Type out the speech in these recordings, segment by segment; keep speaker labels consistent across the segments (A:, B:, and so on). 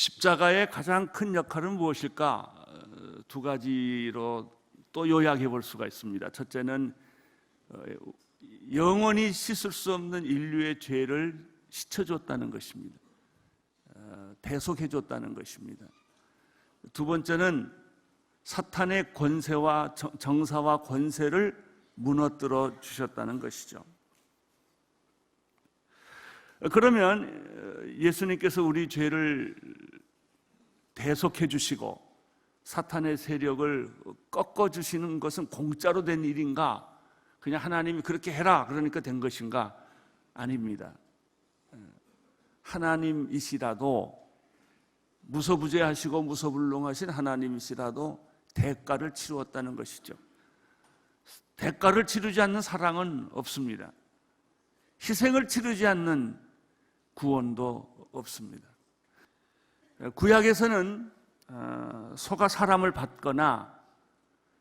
A: 십자가의 가장 큰 역할은 무엇일까? 두 가지로 또 요약해 볼 수가 있습니다. 첫째는 영원히 씻을 수 없는 인류의 죄를 씻어줬다는 것입니다. 대속해줬다는 것입니다. 두 번째는 사탄의 권세와 정사와 권세를 무너뜨려 주셨다는 것이죠. 그러면 예수님께서 우리 죄를 대속해 주시고 사탄의 세력을 꺾어 주시는 것은 공짜로 된 일인가? 그냥 하나님이 그렇게 해라 그러니까 된 것인가? 아닙니다. 하나님이시라도, 무소부재하시고 무소불능하신 하나님이시라도 대가를 치루었다는 것이죠. 대가를 치르지 않는 사랑은 없습니다. 희생을 치르지 않는 구원도 없습니다. 구약에서는 소가 사람을 받거나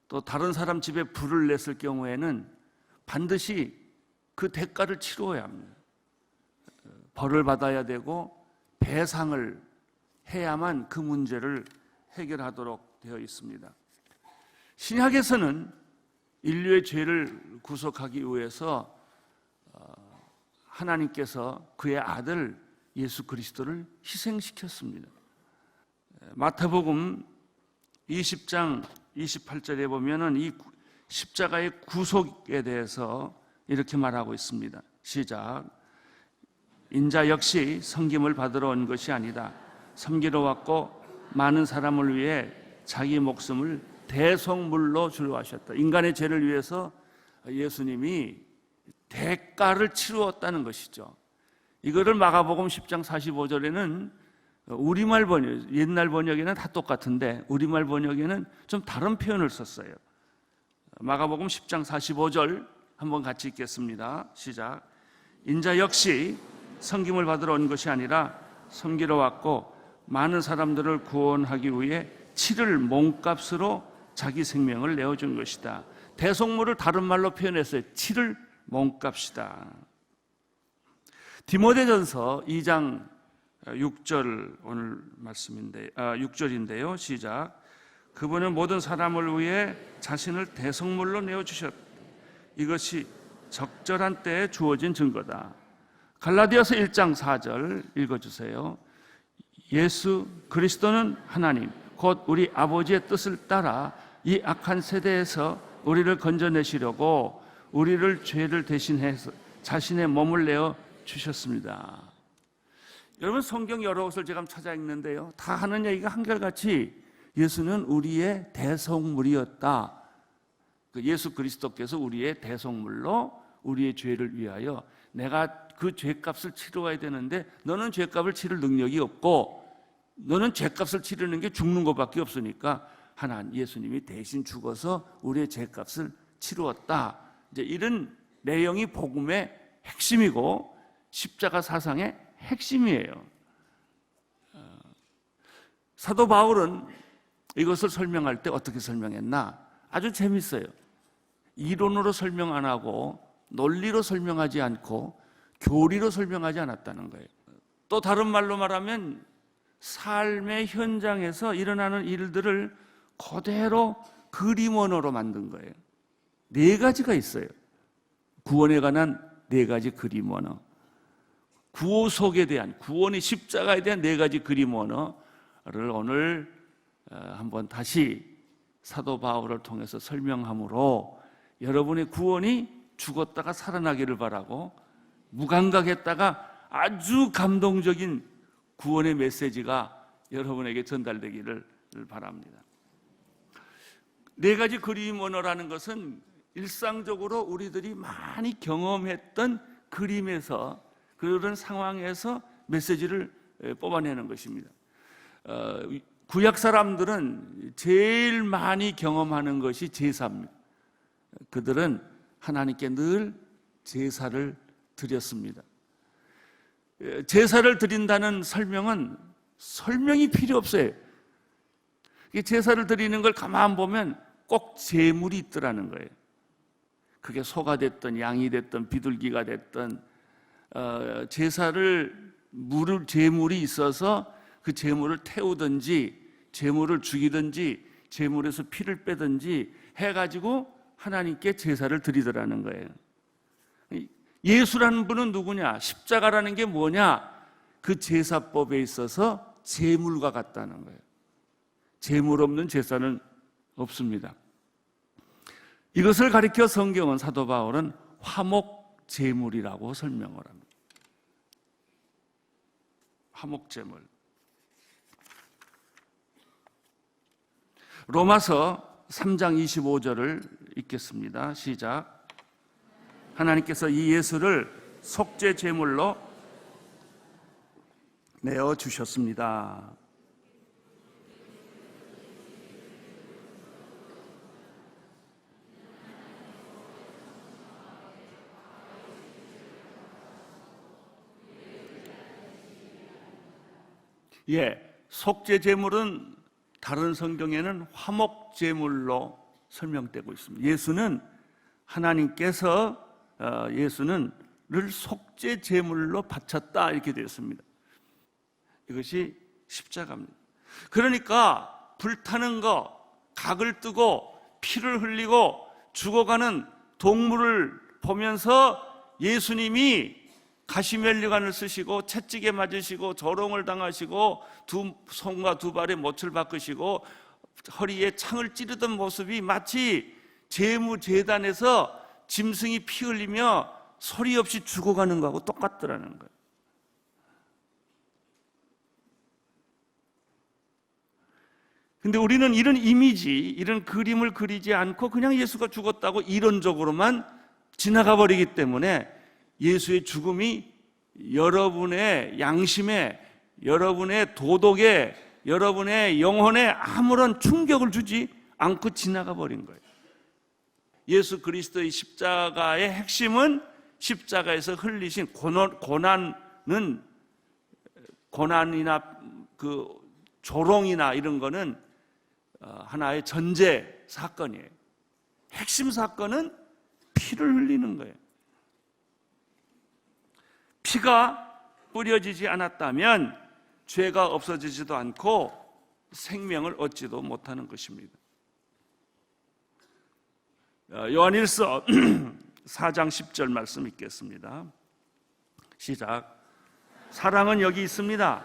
A: 또 다른 사람 집에 불을 냈을 경우에는 반드시 그 대가를 치루어야 합니다. 벌을 받아야 되고 배상을 해야만 그 문제를 해결하도록 되어 있습니다. 신약에서는 인류의 죄를 구속하기 위해서 하나님께서 그의 아들 예수 그리스도를 희생시켰습니다. 마태복음 20장 28절에 보면은 이 십자가의 구속에 대해서 이렇게 말하고 있습니다. 시작. 인자 역시 섬김을 받으러 온 것이 아니다. 섬기러 왔고 많은 사람을 위해 자기 목숨을 대속물로 주려 하셨다. 인간의 죄를 위해서 예수님이 대가를 치루었다는 것이죠. 이거를 마가복음 10장 45절에는 우리말 번역, 옛날 번역에는 다 똑같은데 우리말 번역에는 좀 다른 표현을 썼어요. 마가복음 10장 45절 한번 같이 읽겠습니다. 시작. 인자 역시 섬김을 받으러 온 것이 아니라 섬기러 왔고 많은 사람들을 구원하기 위해 치를 몸값으로 자기 생명을 내어준 것이다. 대속물을 다른 말로 표현했어요. 치를 몸값이다. 디모데전서 2장 6절 오늘 말씀인데 6절인데요. 시작. 그분은 모든 사람을 위해 자신을 대속물로 내어 주셨다. 이것이 적절한 때에 주어진 증거다. 갈라디아서 1장 4절 읽어 주세요. 예수 그리스도는 하나님 곧 우리 아버지의 뜻을 따라 이 악한 세대에서 우리를 건져내시려고 우리를 죄를 대신해서 자신의 몸을 내어 주셨습니다. 여러분 성경 여러 곳을 제가 찾아 읽는데요. 다 하는 얘기가 한결같이 예수는 우리의 대속물이었다. 예수 그리스도께서 우리의 대속물로 우리의 죄를 위하여 내가 그 죄값을 치러야 되는데 너는 죄값을 치를 능력이 없고 너는 죄값을 치르는 게 죽는 것밖에 없으니까 하나님 예수님이 대신 죽어서 우리의 죄값을 치루었다. 이제 이런 내용이 복음의 핵심이고 십자가 사상의 핵심이에요. 사도 바울은 이것을 설명할 때 어떻게 설명했나? 아주 재밌어요. 이론으로 설명 안 하고 논리로 설명하지 않고 교리로 설명하지 않았다는 거예요. 또 다른 말로 말하면 삶의 현장에서 일어나는 일들을 그대로 그림 언어로 만든 거예요. 네 가지가 있어요. 구원에 관한 네 가지 그림 언어. 구속에 대한, 구원의 십자가에 대한 네 가지 그림 언어를 오늘 한번 다시 사도 바울을 통해서 설명함으로 여러분의 구원이 죽었다가 살아나기를 바라고 무감각했다가 아주 감동적인 구원의 메시지가 여러분에게 전달되기를 바랍니다. 네 가지 그림 언어라는 것은 일상적으로 우리들이 많이 경험했던 그림에서 그런 상황에서 메시지를 뽑아내는 것입니다. 구약 사람들은 제일 많이 경험하는 것이 제사입니다. 그들은 하나님께 늘 제사를 드렸습니다. 제사를 드린다는 설명이 필요 없어요. 제사를 드리는 걸 가만 보면 꼭 제물이 있더라는 거예요. 그게 소가 됐든 양이 됐든 비둘기가 됐든 제물이 있어서 그 제물을 태우든지 제물을 죽이든지 제물에서 피를 빼든지 해가지고 하나님께 제사를 드리더라는 거예요. 예수라는 분은 누구냐? 십자가라는 게 뭐냐? 그 제사법에 있어서 제물과 같다는 거예요. 제물 없는 제사는 없습니다. 이것을 가리켜 성경은, 사도 바울은 화목 제물이라고 설명을 합니다. 화목 제물. 로마서 3장 25절을 읽겠습니다. 시작. 하나님께서 이 예수를 속죄 제물로 내어 주셨습니다. 속죄 제물은 다른 성경에는 화목 제물로 설명되고 있습니다. 예수는 하나님께서 예수는 를 속죄 제물로 바쳤다 이렇게 되어 있습니다. 이것이 십자가입니다. 그러니까 불타는 거, 각을 뜨고 피를 흘리고 죽어가는 동물을 보면서 예수님이 가시면류관을 쓰시고 채찍에 맞으시고 조롱을 당하시고 두 손과 두 발에 못을 박으시고 허리에 창을 찌르던 모습이 마치 제무제단에서 짐승이 피 흘리며 소리 없이 죽어가는 거하고 똑같더라는 거예요. 근데 우리는 이런 이미지, 이런 그림을 그리지 않고 그냥 예수가 죽었다고 이론적으로만 지나가 버리기 때문에 예수의 죽음이 여러분의 양심에, 여러분의 도덕에, 여러분의 영혼에 아무런 충격을 주지 않고 지나가 버린 거예요. 예수 그리스도의 십자가의 핵심은 십자가에서 흘리신 고난이나 그 조롱이나 이런 거는 하나의 전제 사건이에요. 핵심 사건은 피를 흘리는 거예요. 피가 뿌려지지 않았다면 죄가 없어지지도 않고 생명을 얻지도 못하는 것입니다. 요한일서 4장 10절 말씀 읽겠습니다. 시작. 사랑은 여기 있습니다.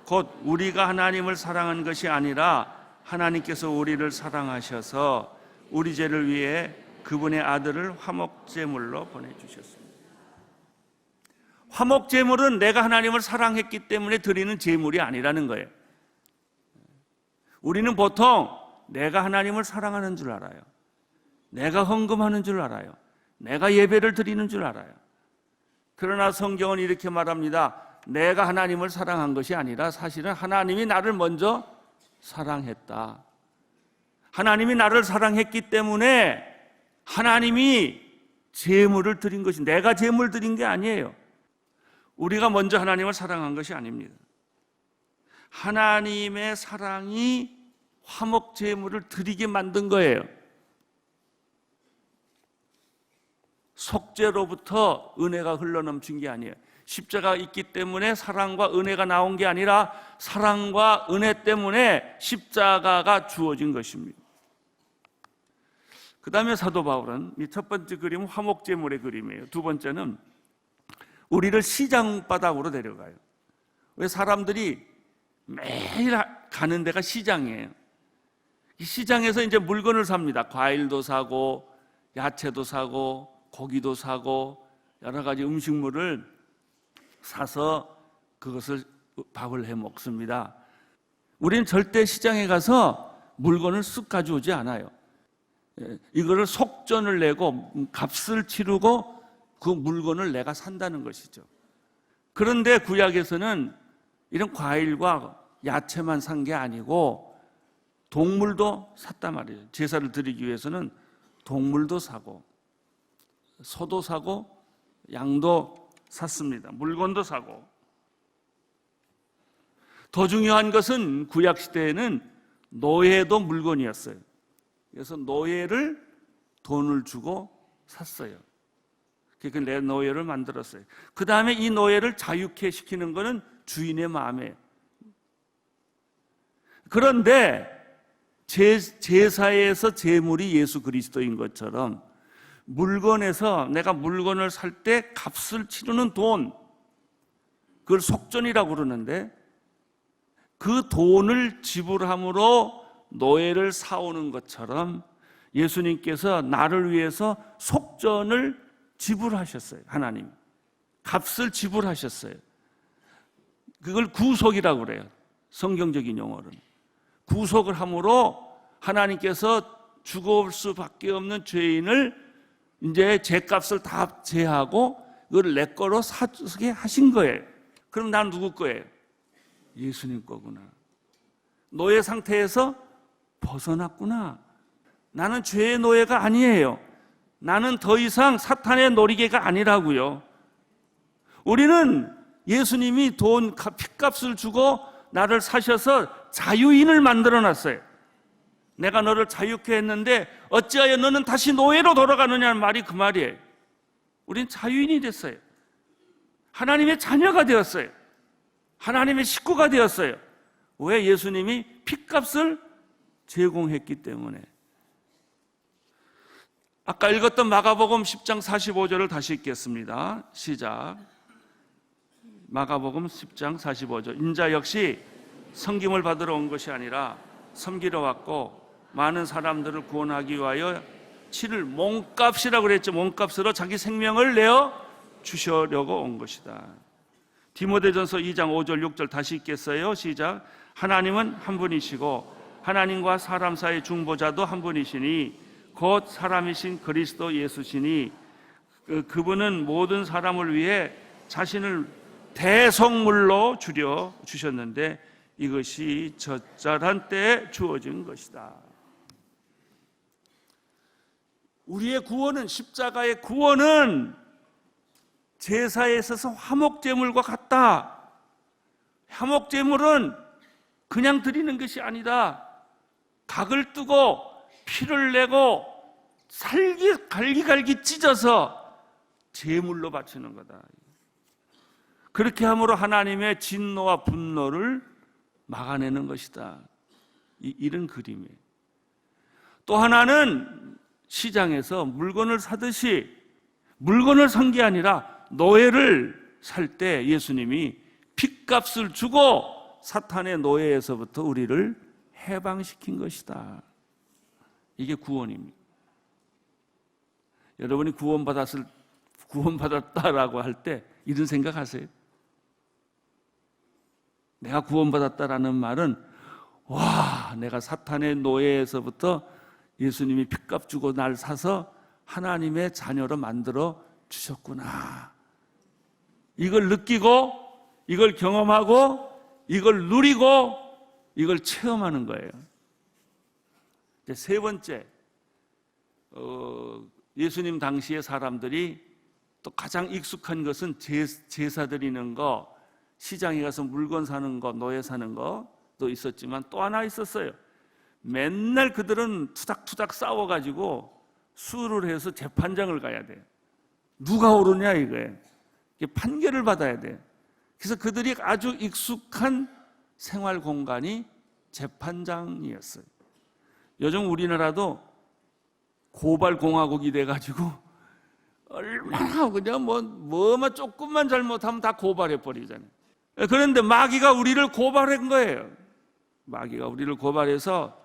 A: 곧 우리가 하나님을 사랑한 것이 아니라 하나님께서 우리를 사랑하셔서 우리 죄를 위해 그분의 아들을 화목제물로 보내주셨습니다. 화목제물은 내가 하나님을 사랑했기 때문에 드리는 제물이 아니라는 거예요. 우리는 보통 내가 하나님을 사랑하는 줄 알아요. 내가 헌금하는 줄 알아요. 내가 예배를 드리는 줄 알아요. 그러나 성경은 이렇게 말합니다. 내가 하나님을 사랑한 것이 아니라 사실은 하나님이 나를 먼저 사랑했다. 하나님이 나를 사랑했기 때문에 하나님이 제물을 드린 것이, 내가 제물 드린 게 아니에요. 우리가 먼저 하나님을 사랑한 것이 아닙니다. 하나님의 사랑이 화목 제물을 드리게 만든 거예요. 속죄로부터 은혜가 흘러넘친 게 아니에요. 십자가가 있기 때문에 사랑과 은혜가 나온 게 아니라 사랑과 은혜 때문에 십자가가 주어진 것입니다. 그 다음에 사도 바울은 이 첫 번째 그림은 화목제물의 그림이에요. 두 번째는 우리를 시장바닥으로 데려가요. 왜 사람들이 매일 가는 데가 시장이에요. 이 시장에서 이제 물건을 삽니다. 과일도 사고 야채도 사고 고기도 사고 여러 가지 음식물을 사서 그것을 밥을 해 먹습니다. 우리는 절대 시장에 가서 물건을 쓱 가져오지 않아요. 이거를 속전을 내고 값을 치르고 그 물건을 내가 산다는 것이죠. 그런데 구약에서는 이런 과일과 야채만 산 게 아니고 동물도 샀단 말이에요. 제사를 드리기 위해서는 동물도 사고 소도 사고 양도 샀습니다. 물건도 사고. 더 중요한 것은 구약 시대에는 노예도 물건이었어요. 그래서 노예를 돈을 주고 샀어요. 그러니까 내 노예를 만들었어요. 그 다음에 이 노예를 자유케 시키는 것은 주인의 마음이에요. 그런데 제사에서 제물이 예수 그리스도인 것처럼 물건에서 내가 물건을 살 때 값을 치르는 돈, 그걸 속전이라고 그러는데 그 돈을 지불함으로 노예를 사오는 것처럼 예수님께서 나를 위해서 속전을 지불하셨어요. 하나님 값을 지불하셨어요. 그걸 구속이라고 그래요. 성경적인 용어로는 구속을 함으로 하나님께서 죽을 수밖에 없는 죄인을 이제 죄값을 다 제하고 그걸 내 거로 사게 하신 거예요. 그럼 난 누구 거예요? 예수님 거구나. 노예 상태에서 벗어났구나. 나는 죄의 노예가 아니에요. 나는 더 이상 사탄의 놀이개가 아니라고요. 우리는 예수님이 돈, 핏값을 주고 나를 사셔서 자유인을 만들어놨어요. 내가 너를 자유케 했는데 어찌하여 너는 다시 노예로 돌아가느냐는 말이 그 말이에요. 우린 자유인이 됐어요. 하나님의 자녀가 되었어요. 하나님의 식구가 되었어요. 왜? 예수님이 핏값을 제공했기 때문에. 아까 읽었던 마가복음 10장 45절을 다시 읽겠습니다. 시작. 마가복음 10장 45절. 인자 역시 섬김을 받으러 온 것이 아니라 섬기러 왔고 많은 사람들을 구원하기 위하여 치를 몸값이라고 그랬죠. 몸값으로 자기 생명을 내어 주시려고 온 것이다. 디모데전서 2장 5절 6절 다시 읽겠어요. 시작. 하나님은 한 분이시고 하나님과 사람 사이의 중보자도 한 분이시니 곧 사람이신 그리스도 예수시니 그분은 모든 사람을 위해 자신을 대속물로 주려 주셨는데 이것이 적절한 때에 주어진 것이다. 우리의 구원은, 십자가의 구원은 제사에 있어서 화목제물과 같다. 화목제물은 그냥 드리는 것이 아니다. 각을 뜨고 피를 내고 갈기갈기 찢어서 제물로 바치는 거다. 그렇게 함으로 하나님의 진노와 분노를 막아내는 것이다. 이런 그림이에요. 또 하나는 시장에서 물건을 사듯이 물건을 산 게 아니라 노예를 살 때 예수님이 핏값을 주고 사탄의 노예에서부터 우리를 해방시킨 것이다. 이게 구원입니다. 여러분이 구원받았다라고 할 때 이런 생각하세요? 내가 구원받았다라는 말은 와, 내가 사탄의 노예에서부터 예수님이 핏값 주고 날 사서 하나님의 자녀로 만들어 주셨구나. 이걸 느끼고 이걸 경험하고 이걸 누리고 이걸 체험하는 거예요. 이제 세 번째, 예수님 당시의 사람들이 또 가장 익숙한 것은 제사 드리는 거, 시장에 가서 물건 사는 거, 노예 사는 거도 있었지만 또 하나 있었어요. 맨날 그들은 투닥투닥 싸워가지고 수를 해서 재판장을 가야 돼요. 누가 옳으냐 이거예요. 판결을 받아야 돼요. 그래서 그들이 아주 익숙한 생활 공간이 재판장이었어요. 요즘 우리나라도 고발공화국이 돼가지고 얼마나 그냥 뭐만 조금만 잘못하면 다 고발해버리잖아요. 그런데 마귀가 우리를 고발한 거예요. 마귀가 우리를 고발해서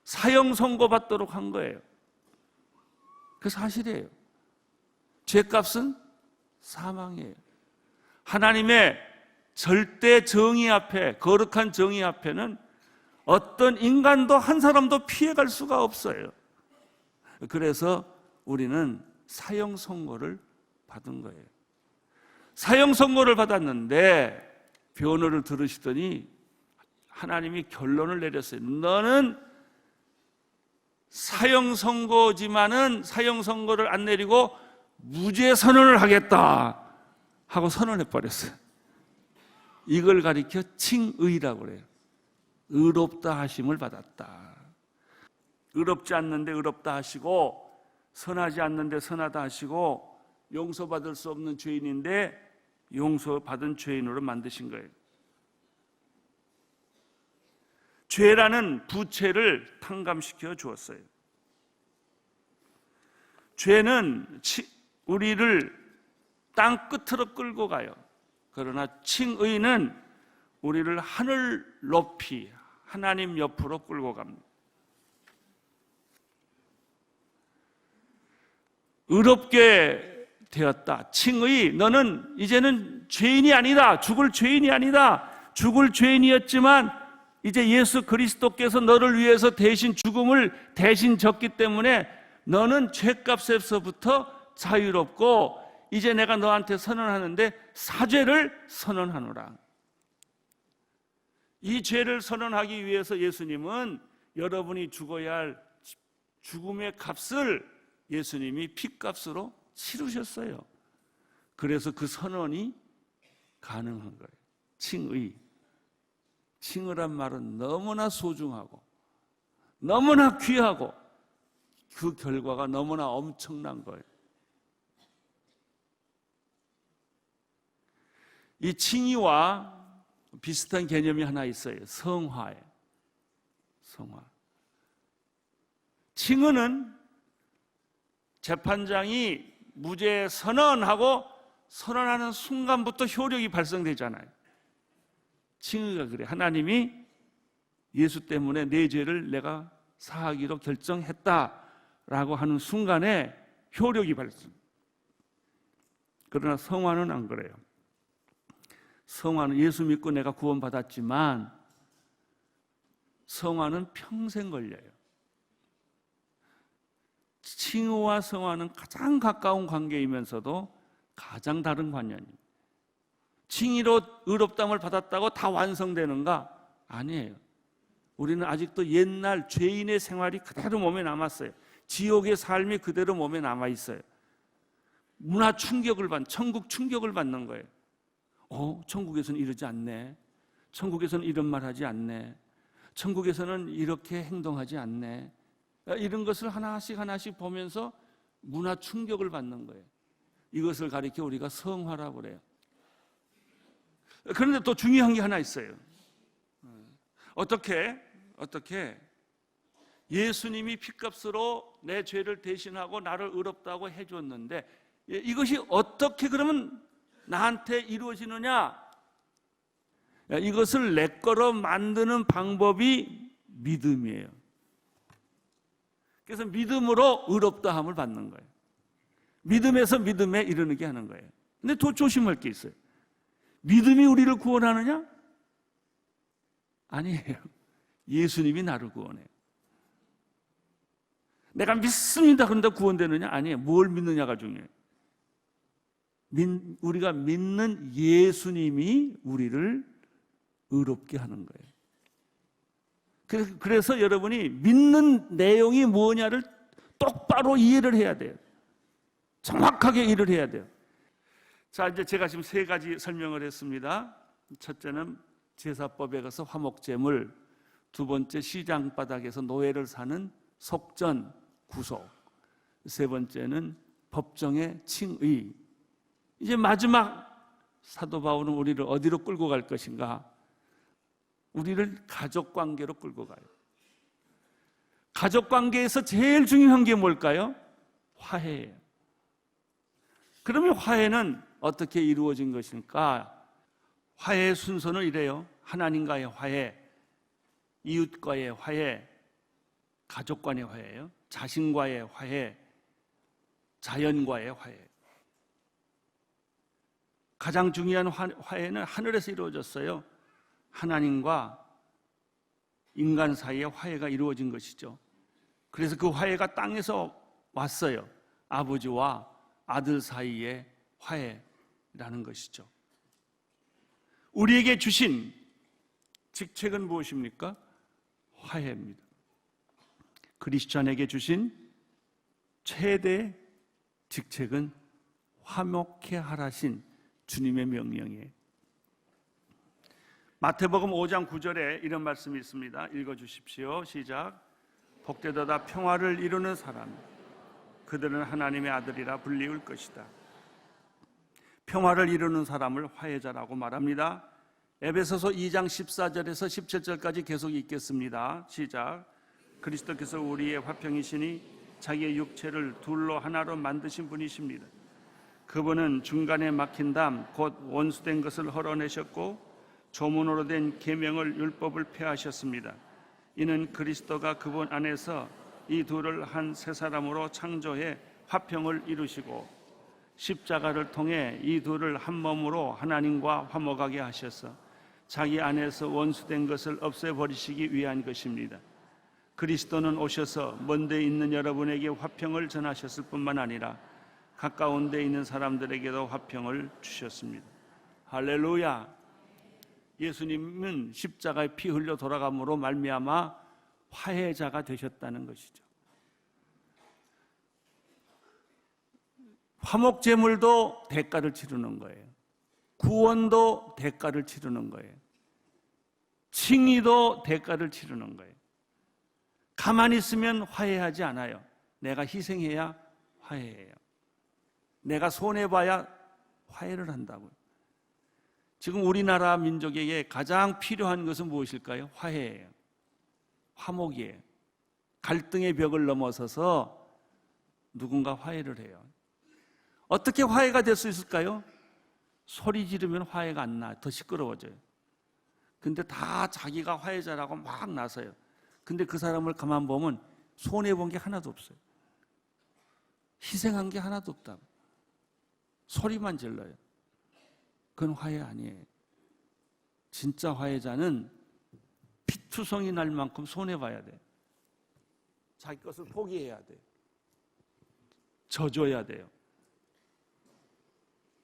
A: 사형 선고받도록 한 거예요. 그 사실이에요. 죄값은 사망이에요. 하나님의 절대 정의 앞에, 거룩한 정의 앞에는 어떤 인간도 한 사람도 피해갈 수가 없어요. 그래서 우리는 사형 선고를 받은 거예요. 사형 선고를 받았는데 변호를 들으시더니 하나님이 결론을 내렸어요. 너는 사형 선고지만은 사형 선고를 안 내리고 무죄 선언을 하겠다 하고 선언해 버렸어요. 이걸 가리켜 칭의라고 그래요. 의롭다 하심을 받았다. 의롭지 않는데 의롭다 하시고 선하지 않는데 선하다 하시고 용서받을 수 없는 죄인인데 용서받은 죄인으로 만드신 거예요. 죄라는 부채를 탕감시켜 주었어요. 죄는 우리를 땅 끝으로 끌고 가요. 그러나 칭의는 우리를 하늘 높이 하나님 옆으로 끌고 갑니다. 의롭게 되었다. 칭의, 너는 이제는 죄인이 아니다. 죽을 죄인이 아니다. 죽을 죄인이었지만 이제 예수 그리스도께서 너를 위해서 대신 죽음을 대신 졌기 때문에 너는 죄값에서부터 자유롭고 이제 내가 너한테 선언하는데 사죄를 선언하노라. 이 죄를 선언하기 위해서 예수님은 여러분이 죽어야 할 죽음의 값을 예수님이 피값으로 치르셨어요. 그래서 그 선언이 가능한 거예요. 칭의. 칭의란 말은 너무나 소중하고 너무나 귀하고 그 결과가 너무나 엄청난 거예요. 이 칭의와 비슷한 개념이 하나 있어요. 성화예요. 성화. 칭의는 재판장이 무죄 선언하고 선언하는 순간부터 효력이 발생되잖아요. 칭의가 그래. 하나님이 예수 때문에 내 죄를 내가 사하기로 결정했다라고 하는 순간에 효력이 발생. 그러나 성화는 안 그래요. 성화는 예수 믿고 내가 구원받았지만 성화는 평생 걸려요. 칭의와 성화는 가장 가까운 관계이면서도 가장 다른 관념입니다. 칭의로 의롭다함을 받았다고 다 완성되는가? 아니에요. 우리는 아직도 옛날 죄인의 생활이 그대로 몸에 남았어요. 지옥의 삶이 그대로 몸에 남아있어요. 문화 충격을 천국 충격을 받는 거예요. 천국에서는 이러지 않네. 천국에서는 이런 말 하지 않네. 천국에서는 이렇게 행동하지 않네. 이런 것을 하나씩 하나씩 보면서 문화 충격을 받는 거예요. 이것을 가리켜 우리가 성화라고 그래요. 그런데 또 중요한 게 하나 있어요. 어떻게 예수님이 피값으로 내 죄를 대신하고 나를 의롭다고 해줬는데 이것이 어떻게 그러면 나한테 이루어지느냐? 이것을 내 거로 만드는 방법이 믿음이에요. 그래서 믿음으로 의롭다함을 받는 거예요. 믿음에서 믿음에 이르게 하는 거예요. 근데 더 조심할 게 있어요. 믿음이 우리를 구원하느냐? 아니에요. 예수님이 나를 구원해요. 내가 믿습니다. 그런데 구원되느냐? 아니에요. 뭘 믿느냐가 중요해요. 우리가 믿는 예수님이 우리를 의롭게 하는 거예요. 그래서 여러분이 믿는 내용이 뭐냐를 똑바로 이해를 해야 돼요. 정확하게 이해를 해야 돼요. 자, 이제 제가 지금 세 가지 설명을 했습니다. 첫째는 제사법에 가서 화목제물, 두 번째 시장바닥에서 노예를 사는 속전, 구속, 세 번째는 법정의 칭의. 이제 마지막 사도 바울은 우리를 어디로 끌고 갈 것인가? 우리를 가족관계로 끌고 가요. 가족관계에서 제일 중요한 게 뭘까요? 화해예요. 그러면 화해는 어떻게 이루어진 것일까? 화해의 순서는 이래요. 하나님과의 화해, 이웃과의 화해, 가족 간의 화해예요. 자신과의 화해, 자연과의 화해. 가장 중요한 화해는 하늘에서 이루어졌어요. 하나님과 인간 사이의 화해가 이루어진 것이죠. 그래서 그 화해가 땅에서 왔어요. 아버지와 아들 사이의 화해라는 것이죠. 우리에게 주신 직책은 무엇입니까? 화해입니다. 그리스천에게 주신 최대 직책은 화목케 하라신 주님의 명령이에요. 마태복음 5장 9절에 이런 말씀이 있습니다. 읽어주십시오. 시작. 복되도다 평화를 이루는 사람, 그들은 하나님의 아들이라 불리울 것이다. 평화를 이루는 사람을 화해자라고 말합니다. 에베소서 2장 14절에서 17절까지 계속 읽겠습니다. 시작. 그리스도께서 우리의 화평이시니 자기의 육체를 둘로 하나로 만드신 분이십니다. 그분은 중간에 막힌 담 곧 원수된 것을 헐어내셨고 조문으로 된 계명을 율법을 폐하셨습니다. 이는 그리스도가 그분 안에서 이 둘을 한 새 사람으로 창조해 화평을 이루시고 십자가를 통해 이 둘을 한 몸으로 하나님과 화목하게 하셔서 자기 안에서 원수된 것을 없애버리시기 위한 것입니다. 그리스도는 오셔서 먼 데 있는 여러분에게 화평을 전하셨을 뿐만 아니라 가까운 데 있는 사람들에게도 화평을 주셨습니다. 할렐루야. 예수님은 십자가에 피 흘려 돌아감으로 말미암아 화해자가 되셨다는 것이죠. 화목제물도 대가를 치르는 거예요. 구원도 대가를 치르는 거예요. 칭의도 대가를 치르는 거예요. 가만히 있으면 화해하지 않아요. 내가 희생해야 화해해요. 내가 손해봐야 화해를 한다고요. 지금 우리나라 민족에게 가장 필요한 것은 무엇일까요? 화해예요. 화목이에요. 갈등의 벽을 넘어서서 누군가 화해를 해요. 어떻게 화해가 될 수 있을까요? 소리 지르면 화해가 안 나요. 더 시끄러워져요. 근데 다 자기가 화해자라고 막 나서요. 근데 그 사람을 가만 보면 손해본 게 하나도 없어요. 희생한 게 하나도 없다고. 소리만 질러요. 그건 화해 아니에요. 진짜 화해자는 피투성이 날 만큼 손해봐야 돼요. 자기 것을 포기해야 돼요. 져줘야 돼요.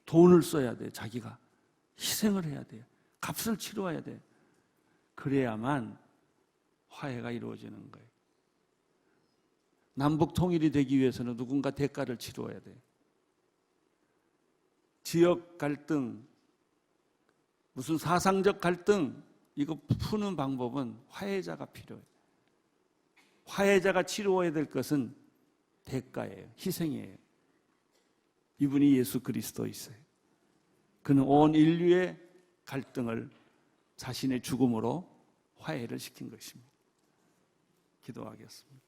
A: 돈을 써야 돼요. 자기가 희생을 해야 돼요. 값을 치러야 돼요. 그래야만 화해가 이루어지는 거예요. 남북 통일이 되기 위해서는 누군가 대가를 치러야 돼요. 지역 갈등, 무슨 사상적 갈등, 이거 푸는 방법은 화해자가 필요해요. 화해자가 치루어야 될 것은 대가예요. 희생이에요. 이분이 예수 그리스도이세요. 그는 온 인류의 갈등을 자신의 죽음으로 화해를 시킨 것입니다. 기도하겠습니다.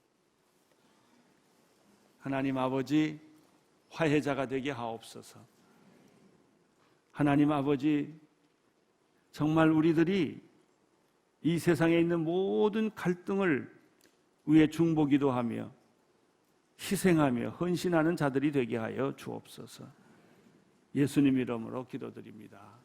A: 하나님 아버지, 화해자가 되게 하옵소서. 하나님 아버지, 정말 우리들이 이 세상에 있는 모든 갈등을 위해 중보기도 하며 희생하며 헌신하는 자들이 되게 하여 주옵소서. 예수님 이름으로 기도드립니다.